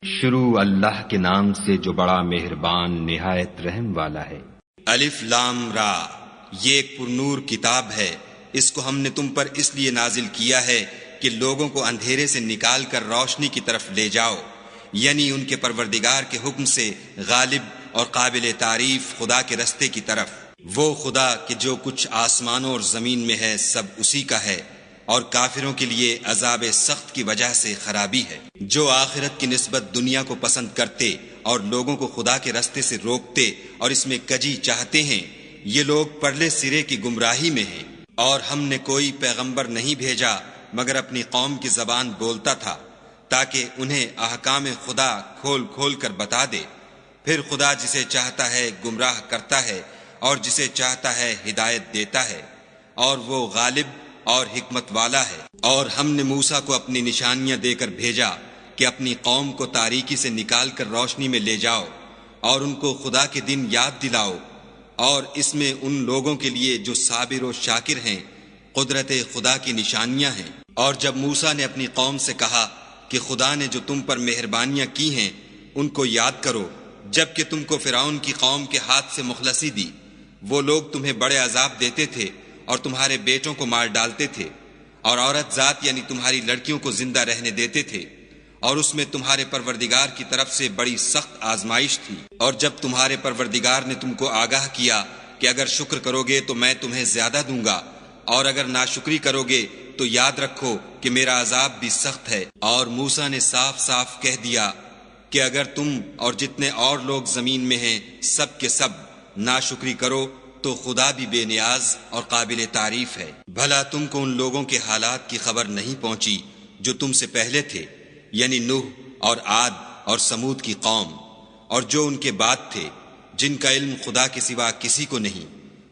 شروع اللہ کے نام سے جو بڑا مہربان نہایت رحم والا ہے۔ الف لام را، یہ ایک پرنور کتاب ہے، اس کو ہم نے تم پر اس لیے نازل کیا ہے کہ لوگوں کو اندھیرے سے نکال کر روشنی کی طرف لے جاؤ، یعنی ان کے پروردگار کے حکم سے غالب اور قابل تعریف خدا کے رستے کی طرف۔ وہ خدا کہ جو کچھ آسمانوں اور زمین میں ہے سب اسی کا ہے، اور کافروں کے لیے عذاب سخت کی وجہ سے خرابی ہے۔ جو آخرت کی نسبت دنیا کو پسند کرتے اور لوگوں کو خدا کے رستے سے روکتے اور اس میں کجی چاہتے ہیں، یہ لوگ پرلے سرے کی گمراہی میں ہیں۔ اور ہم نے کوئی پیغمبر نہیں بھیجا مگر اپنی قوم کی زبان بولتا تھا، تاکہ انہیں احکام خدا کھول کھول کر بتا دے۔ پھر خدا جسے چاہتا ہے گمراہ کرتا ہے اور جسے چاہتا ہے ہدایت دیتا ہے، اور وہ غالب اور حکمت والا ہے۔ اور ہم نے موسیٰ کو اپنی نشانیاں دے کر بھیجا کہ اپنی قوم کو تاریکی سے نکال کر روشنی میں لے جاؤ، اور ان کو خدا کے دن یاد دلاؤ، اور اس میں ان لوگوں کے لیے جو صابر و شاکر ہیں قدرت خدا کی نشانیاں ہیں۔ اور جب موسیٰ نے اپنی قوم سے کہا کہ خدا نے جو تم پر مہربانیاں کی ہیں ان کو یاد کرو، جب کہ تم کو فرعون کی قوم کے ہاتھ سے مخلصی دی، وہ لوگ تمہیں بڑے عذاب دیتے تھے اور تمہارے بیٹوں کو مار ڈالتے تھے، اور عورت ذات یعنی تمہاری لڑکیوں کو زندہ رہنے دیتے تھے، اور اس میں تمہارے پروردگار کی طرف سے بڑی سخت آزمائش تھی۔ اور جب تمہارے پروردگار نے تم کو آگاہ کیا کہ اگر شکر کرو گے تو میں تمہیں زیادہ دوں گا، اور اگر ناشکری کرو گے تو یاد رکھو کہ میرا عذاب بھی سخت ہے۔ اور موسیٰ نے صاف صاف کہہ دیا کہ اگر تم اور جتنے اور لوگ زمین میں ہیں سب کے سب ناشکری کرو تو خدا بھی بے نیاز اور قابل تعریف ہے۔ بھلا تم کو ان لوگوں کے حالات کی خبر نہیں پہنچی جو تم سے پہلے تھے، یعنی نوح اور عاد اور سمود کی قوم، اور جو ان کے بعد تھے، جن کا علم خدا کے سوا کسی کو نہیں۔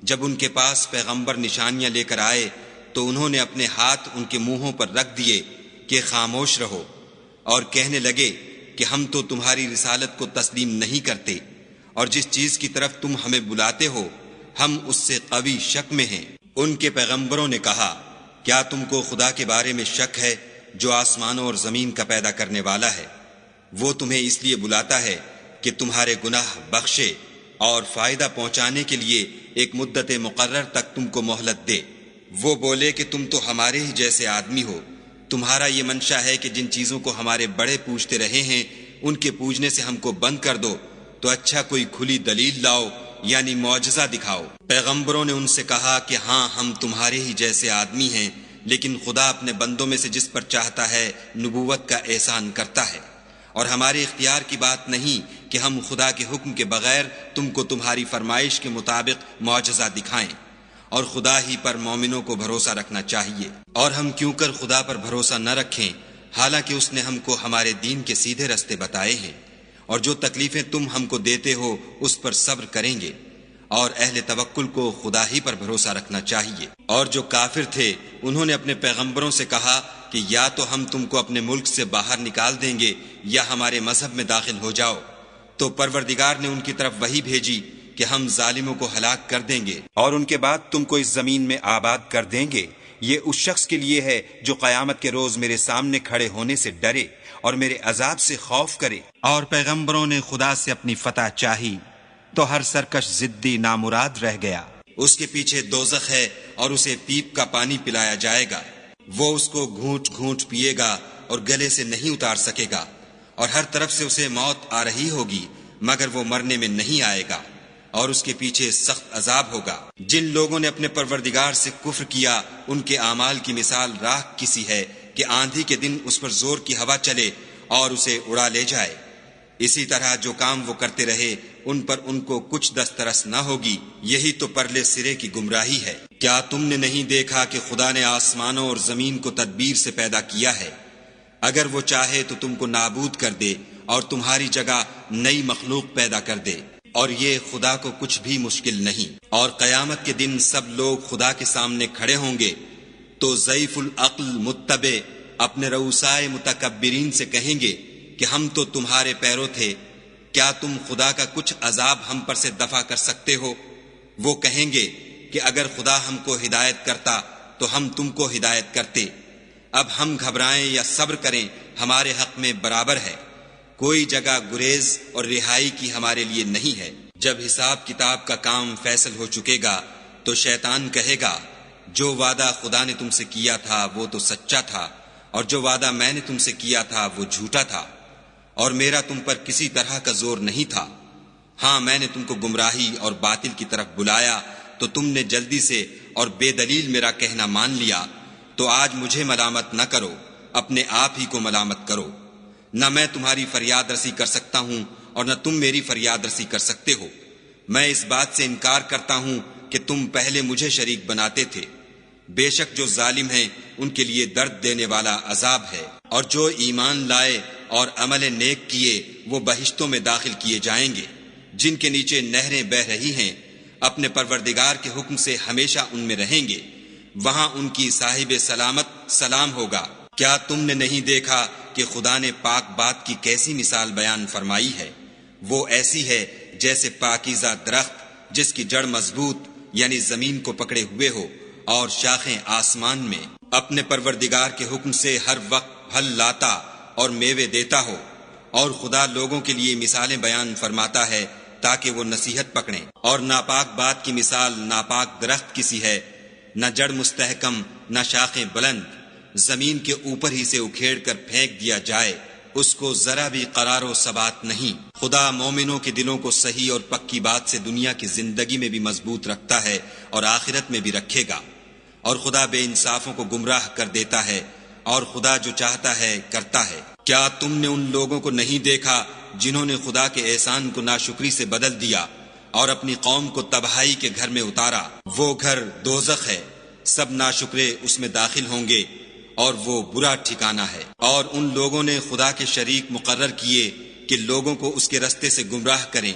جب ان کے پاس پیغمبر نشانیاں لے کر آئے تو انہوں نے اپنے ہاتھ ان کے منہوں پر رکھ دیے کہ خاموش رہو، اور کہنے لگے کہ ہم تو تمہاری رسالت کو تسلیم نہیں کرتے، اور جس چیز کی طرف تم ہمیں بلاتے ہو ہم اس سے قوی شک میں ہیں۔ ان کے پیغمبروں نے کہا، کیا تم کو خدا کے بارے میں شک ہے جو آسمانوں اور زمین کا پیدا کرنے والا ہے؟ وہ تمہیں اس لیے بلاتا ہے کہ تمہارے گناہ بخشے اور فائدہ پہنچانے کے لیے ایک مدت مقرر تک تم کو مہلت دے۔ وہ بولے کہ تم تو ہمارے ہی جیسے آدمی ہو، تمہارا یہ منشا ہے کہ جن چیزوں کو ہمارے بڑے پوجتے رہے ہیں ان کے پوجنے سے ہم کو بند کر دو، تو اچھا کوئی کھلی دلیل لاؤ، یعنی معجزہ دکھاؤ۔ پیغمبروں نے ان سے کہا کہ ہاں ہم تمہارے ہی جیسے آدمی ہیں، لیکن خدا اپنے بندوں میں سے جس پر چاہتا ہے نبوت کا احسان کرتا ہے، اور ہمارے اختیار کی بات نہیں کہ ہم خدا کے حکم کے بغیر تم کو تمہاری فرمائش کے مطابق معجزہ دکھائیں، اور خدا ہی پر مومنوں کو بھروسہ رکھنا چاہیے۔ اور ہم کیوں کر خدا پر بھروسہ نہ رکھیں حالانکہ اس نے ہم کو ہمارے دین کے سیدھے رستے بتائے ہیں، اور جو تکلیفیں تم ہم کو دیتے ہو اس پر صبر کریں گے، اور اہل توکل کو خدا ہی پر بھروسہ رکھنا چاہیے۔ اور جو کافر تھے انہوں نے اپنے پیغمبروں سے کہا کہ یا تو ہم تم کو اپنے ملک سے باہر نکال دیں گے یا ہمارے مذہب میں داخل ہو جاؤ، تو پروردگار نے ان کی طرف وحی بھیجی کہ ہم ظالموں کو ہلاک کر دیں گے اور ان کے بعد تم کو اس زمین میں آباد کر دیں گے۔ یہ اس شخص کے لیے ہے جو قیامت کے روز میرے سامنے کھڑے ہونے سے ڈرے اور میرے عذاب سے خوف کرے۔ اور پیغمبروں نے خدا سے اپنی فتح چاہی تو ہر سرکش ضدی نامراد رہ گیا۔ اس کے پیچھے دوزخ ہے اور اسے پیپ کا پانی پلایا جائے گا، وہ اس کو گھونٹ گھونٹ پیے گا اور گلے سے نہیں اتار سکے گا، اور ہر طرف سے اسے موت آ رہی ہوگی مگر وہ مرنے میں نہیں آئے گا، اور اس کے پیچھے سخت عذاب ہوگا۔ جن لوگوں نے اپنے پروردگار سے کفر کیا ان کے اعمال کی مثال راکھ کسی ہے کہ آندھی کے دن اس پر زور کی ہوا چلے اور اسے اڑا لے جائے۔ اسی طرح جو کام وہ کرتے رہے ان پر ان کو کچھ دسترس نہ ہوگی، یہی تو پرلے سرے کی گمراہی ہے۔ کیا تم نے نہیں دیکھا کہ خدا نے آسمانوں اور زمین کو تدبیر سے پیدا کیا ہے؟ اگر وہ چاہے تو تم کو نابود کر دے اور تمہاری جگہ نئی مخلوق پیدا کر دے، اور یہ خدا کو کچھ بھی مشکل نہیں۔ اور قیامت کے دن سب لوگ خدا کے سامنے کھڑے ہوں گے تو ضعیف العقل متبع اپنے رؤسائے متکبرین سے کہیں گے کہ ہم تو تمہارے پیرو تھے، کیا تم خدا کا کچھ عذاب ہم پر سے دفع کر سکتے ہو؟ وہ کہیں گے کہ اگر خدا ہم کو ہدایت کرتا تو ہم تم کو ہدایت کرتے، اب ہم گھبرائیں یا صبر کریں ہمارے حق میں برابر ہے۔ کوئی جگہ گریز اور رہائی کی ہمارے لیے نہیں ہے۔ جب حساب کتاب کا کام فیصل ہو چکے گا تو شیطان کہے گا جو وعدہ خدا نے تم سے کیا تھا وہ تو سچا تھا، اور جو وعدہ میں نے تم سے کیا تھا وہ جھوٹا تھا، اور میرا تم پر کسی طرح کا زور نہیں تھا۔ ہاں میں نے تم کو گمراہی اور باطل کی طرف بلایا تو تم نے جلدی سے اور بے دلیل میرا کہنا مان لیا، تو آج مجھے ملامت نہ کرو، اپنے آپ ہی کو ملامت کرو۔ نہ میں تمہاری فریاد رسی کر سکتا ہوں اور نہ تم میری فریاد رسی کر سکتے ہو۔ میں اس بات سے انکار کرتا ہوں کہ تم پہلے مجھے شریک بناتے تھے۔ بے شک جو ظالم ہیں ان کے لیے درد دینے والا عذاب ہے، اور جو ایمان لائے اور عمل نیک کیے وہ بہشتوں میں داخل کیے جائیں گے جن کے نیچے نہریں بہ رہی ہیں، اپنے پروردگار کے حکم سے ہمیشہ ان میں رہیں گے، وہاں ان کی صاحب سلامت سلام ہوگا۔ کیا تم نے نہیں دیکھا کہ خدا نے پاک بات کی کیسی مثال بیان فرمائی ہے؟ وہ ایسی ہے جیسے پاکیزہ درخت جس کی جڑ مضبوط یعنی زمین کو پکڑے ہوئے ہو اور شاخیں آسمان میں، اپنے پروردگار کے حکم سے ہر وقت پھل لاتا اور میوے دیتا ہو۔ اور خدا لوگوں کے لیے مثالیں بیان فرماتا ہے تاکہ وہ نصیحت پکڑیں۔ اور ناپاک بات کی مثال ناپاک درخت کسی ہے، نہ جڑ مستحکم نہ شاخیں بلند، زمین کے اوپر ہی سے اکھیڑ کر پھینک دیا جائے، اس کو ذرا بھی قرار و ثبات نہیں۔ خدا مومنوں کے دلوں کو صحیح اور پکی بات سے دنیا کی زندگی میں بھی مضبوط رکھتا ہے اور آخرت میں بھی رکھے گا، اور خدا بے انصافوں کو گمراہ کر دیتا ہے، اور خدا جو چاہتا ہے کرتا ہے۔ کیا تم نے ان لوگوں کو نہیں دیکھا جنہوں نے خدا کے احسان کو ناشکری سے بدل دیا اور اپنی قوم کو تباہی کے گھر میں اتارا؟ وہ گھر دوزخ ہے، سب ناشکرے اس میں داخل ہوں گے، اور وہ برا ٹھکانہ ہے۔ اور ان لوگوں نے خدا کے شریک مقرر کیے کہ لوگوں کو اس کے رستے سے گمراہ کریں۔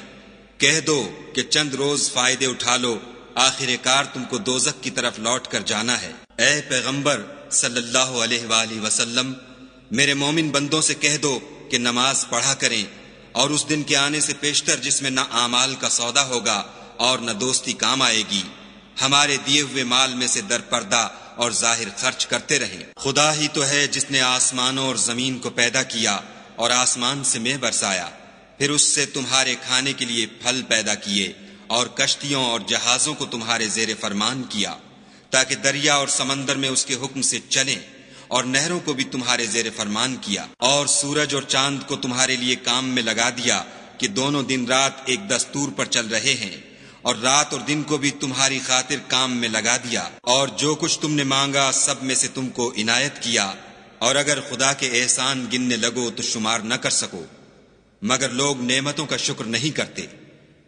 کہہ دو کہ چند روز فائدے اٹھا لو، آخر کار تم کو دوزخ کی طرف لوٹ کر جانا ہے۔ اے پیغمبر صلی اللہ علیہ وآلہ وسلم، میرے مومن بندوں سے کہہ دو کہ نماز پڑھا کریں، اور اس دن کے آنے سے پیشتر جس میں نہ اعمال کا سودا ہوگا اور نہ دوستی کام آئے گی، ہمارے دیے ہوئے مال میں سے در پردہ اور ظاہر خرچ کرتے رہیں۔ خدا ہی تو ہے جس نے آسمانوں اور زمین کو پیدا کیا اور آسمان سے مے برسایا، پھر اس سے تمہارے کھانے کے لیے پھل پیدا کیے، اور کشتیوں اور جہازوں کو تمہارے زیر فرمان کیا تاکہ دریا اور سمندر میں اس کے حکم سے چلیں، اور نہروں کو بھی تمہارے زیر فرمان کیا، اور سورج اور چاند کو تمہارے لیے کام میں لگا دیا کہ دونوں دن رات ایک دستور پر چل رہے ہیں، اور رات اور دن کو بھی تمہاری خاطر کام میں لگا دیا، اور جو کچھ تم نے مانگا سب میں سے تم کو عنایت کیا، اور اگر خدا کے احسان گننے لگو تو شمار نہ کر سکو، مگر لوگ نعمتوں کا شکر نہیں کرتے۔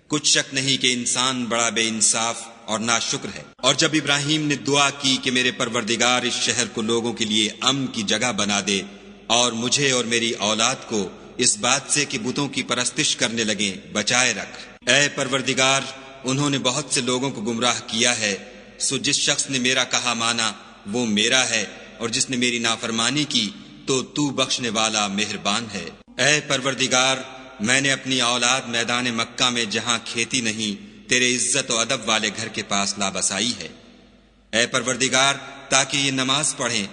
کچھ شک نہیں کہ انسان بڑا بے انصاف اور ناشکر ہے۔ اور جب ابراہیم نے دعا کی کہ میرے پروردگار اس شہر کو لوگوں کے لیے امن کی جگہ بنا دے، اور مجھے اور میری اولاد کو اس بات سے کہ بتوں کی پرستش کرنے لگیں بچائے رکھ۔ اے پروردگار، انہوں نے بہت سے لوگوں کو گمراہ کیا ہے، سو جس شخص نے میرا کہا مانا وہ میرا ہے، اور جس نے میری نافرمانی کی تو بخشنے والا مہربان ہے۔ اے پروردگار، میں نے اپنی اولاد میدان مکہ میں جہاں کھیتی نہیں تیرے عزت و ادب والے گھر کے پاس لا بسائی ہے۔ اے پروردگار، تاکہ یہ نماز پڑھیں،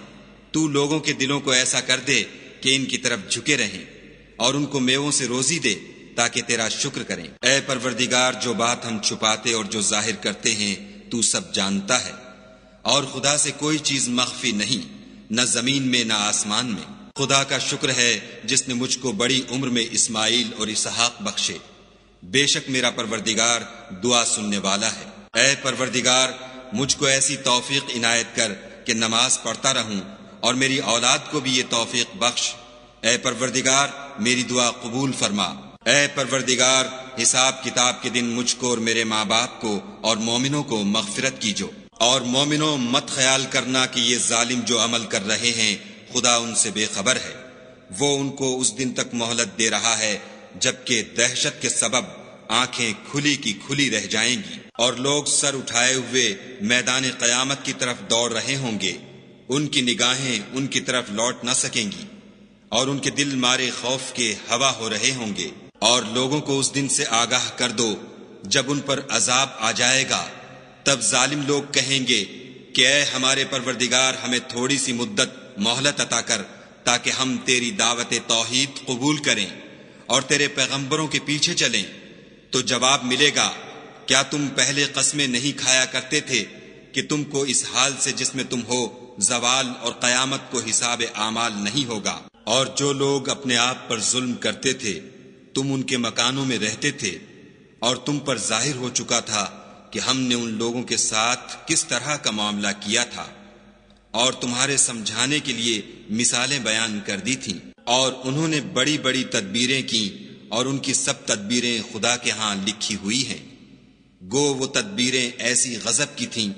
تو لوگوں کے دلوں کو ایسا کر دے کہ ان کی طرف جھکے رہیں، اور ان کو میووں سے روزی دے تاکہ تیرا شکر کریں۔ اے پروردگار، جو بات ہم چھپاتے اور جو ظاہر کرتے ہیں تو سب جانتا ہے، اور خدا سے کوئی چیز مخفی نہیں، نہ زمین میں نہ آسمان میں۔ خدا کا شکر ہے جس نے مجھ کو بڑی عمر میں اسماعیل اور اسحاق بخشے، بے شک میرا پروردگار دعا سننے والا ہے۔ اے پروردگار، مجھ کو ایسی توفیق عنایت کر کہ نماز پڑھتا رہوں، اور میری اولاد کو بھی یہ توفیق بخش۔ اے پروردگار، میری دعا قبول فرما۔ اے پروردگار، حساب کتاب کے دن مجھ کو اور میرے ماں باپ کو اور مومنوں کو مغفرت کیجو۔ اور مومنوں، مت خیال کرنا کہ یہ ظالم جو عمل کر رہے ہیں خدا ان سے بے خبر ہے، وہ ان کو اس دن تک مہلت دے رہا ہے جبکہ دہشت کے سبب آنکھیں کھلی کی کھلی رہ جائیں گی، اور لوگ سر اٹھائے ہوئے میدان قیامت کی طرف دوڑ رہے ہوں گے، ان کی نگاہیں ان کی طرف لوٹ نہ سکیں گی، اور ان کے دل مارے خوف کے ہوا ہو رہے ہوں گے۔ اور لوگوں کو اس دن سے آگاہ کر دو جب ان پر عذاب آ جائے گا، تب ظالم لوگ کہیں گے کہ اے ہمارے پروردگار، ہمیں تھوڑی سی مدت مہلت عطا کر تاکہ ہم تیری دعوت توحید قبول کریں اور تیرے پیغمبروں کے پیچھے چلیں تو جواب ملے گا، کیا تم پہلے قسمیں نہیں کھایا کرتے تھے کہ تم کو اس حال سے جس میں تم ہو زوال اور قیامت کو حساب اعمال نہیں ہوگا؟ اور جو لوگ اپنے آپ پر ظلم کرتے تھے تم ان کے مکانوں میں رہتے تھے، اور تم پر ظاہر ہو چکا تھا کہ ہم نے ان لوگوں کے ساتھ کس طرح کا معاملہ کیا تھا، اور تمہارے سمجھانے کے لیے مثالیں بیان کر دی تھیں، اور انہوں نے بڑی بڑی تدبیریں کی، اور ان کی سب تدبیریں خدا کے ہاں لکھی ہوئی ہیں۔ گو وہ تدبیریں ایسی غضب کی تھیں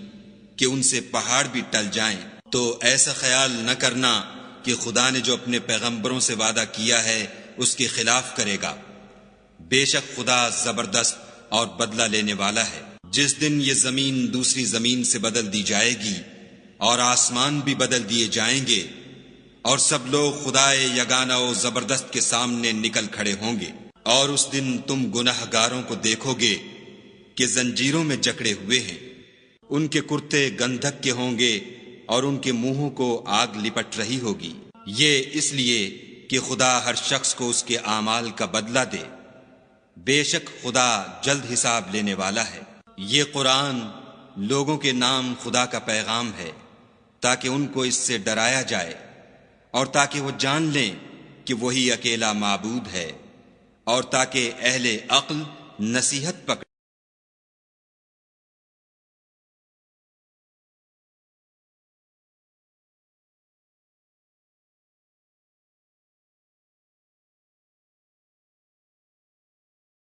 کہ ان سے پہاڑ بھی ٹل جائیں، تو ایسا خیال نہ کرنا کہ خدا نے جو اپنے پیغمبروں سے وعدہ کیا ہے اس کے خلاف کرے گا۔ بے شک خدا زبردست اور بدلہ لینے والا ہے۔ جس دن یہ زمین دوسری زمین سے بدل دی جائے گی اور آسمان بھی بدل دیے جائیں گے، اور سب لوگ خدائے یگانہ و زبردست کے سامنے نکل کھڑے ہوں گے، اور اس دن تم گناہ گاروں کو دیکھو گے کہ زنجیروں میں جکڑے ہوئے ہیں، ان کے کرتے گندھک کے ہوں گے اور ان کے منہوں کو آگ لپٹ رہی ہوگی۔ یہ اس لیے کہ خدا ہر شخص کو اس کے اعمال کا بدلہ دے۔ بے شک خدا جلد حساب لینے والا ہے۔ یہ قرآن لوگوں کے نام خدا کا پیغام ہے تاکہ ان کو اس سے ڈرایا جائے اور تاکہ وہ جان لیں کہ وہی اکیلا معبود ہے، اور تاکہ اہل عقل نصیحت پکڑیں۔